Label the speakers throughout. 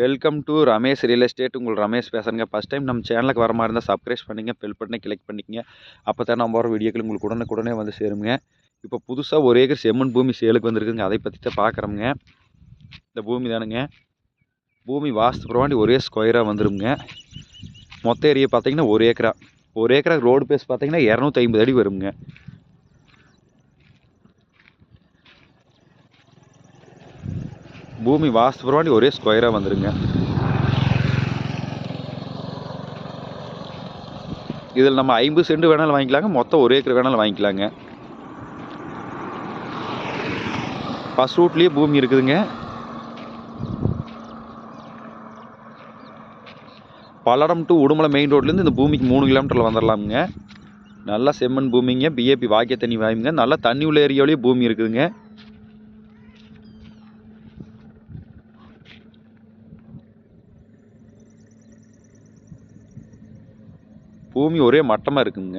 Speaker 1: Welcome to Ramesh real estate. உங்கள் ரமேஷ் பேசுகிறேங்க. First time நம்ம சேனலுக்கு வர மாதிரி இருந்தால் சப்ஸ்கிரைப் பண்ணிங்க, பெல் பட்டனை கிளிக் பண்ணிக்கங்க. அப்போ தான் நம்ம வர வீடியோக்கள் உங்களுக்கு உடனே வந்து சேருங்க. இப்போ புதுசாக 1 ஏக்கர் செம்மண் பூமி சேலுக்கு வந்துருக்குங்க. அதை பற்றி தான் பார்க்குறோங்க. இந்த பூமி தானுங்க. பூமி வாஸ்து பிரமாண்டி ஒரே ஸ்கொயராக வந்துடுங்க. மொத்த ஏரியா பார்த்தீங்கன்னா 1 ஏக்கரா. 1 ஏக்கரா ரோடு பேஸ் பார்த்தீங்கன்னா 250 அடி வருங்க. பூமி வாஸ்து பிரமாண்டி ஒரே ஸ்கொயராக வந்துடுங்க. இதில் நம்ம 50 சென்ட் வேணாலும் வாங்கிக்கலாங்க, மொத்தம் 1 ஏக்கர் வேணாலும் வாங்கிக்கலாங்க. ஃபர்ஸ்ட் ரூட்லேயே பூமி இருக்குதுங்க. பல்லடம் டு உடுமலை மெயின் ரோட்லேருந்து இந்த பூமிக்கு 3 கிலோமீட்டரில் வந்துடலாமுங்க. நல்லா செம்மண் பூமிங்க. பிஏபி வாக்கிய தண்ணி வாயுங்க. நல்லா தண்ணி உள்ள ஏரியாவிலேயே பூமி இருக்குதுங்க. பூமி ஒரே மட்டமாக இருக்குங்க.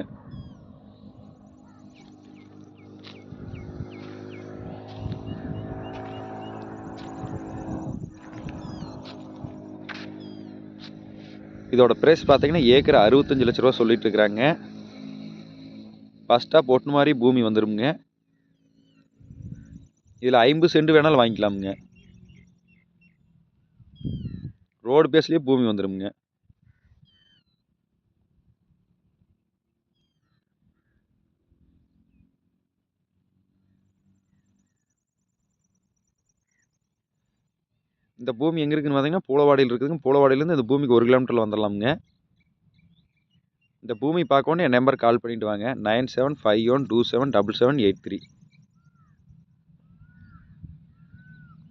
Speaker 1: இதோட பிரைஸ் பார்த்தீங்கன்னா ஏக்கர் 65 லட்ச ரூபா சொல்லிட்டு இருக்கிறாங்க. ஃபஸ்ட்டாக பொட்டு மாதிரி பூமி வந்துடுங்க. இதில் 50 சென்ட் வேணாலும் வாங்கிக்கலாமுங்க. ரோடு பேஸ்லேயே பூமி வந்துடுங்க. இந்த பூமி எங்கே இருக்குதுன்னு பார்த்தீங்கன்னா பூலவாடியில் இருக்குதுங்க. பூலவாடியிலேருந்து இந்த பூமிக்கு 1 கிலோமீட்டரில் வந்துடலாமுங்க. இந்த பூமி பார்க்கணும் என் நம்பர் கால் பண்ணிட்டு வாங்க. 9751277783.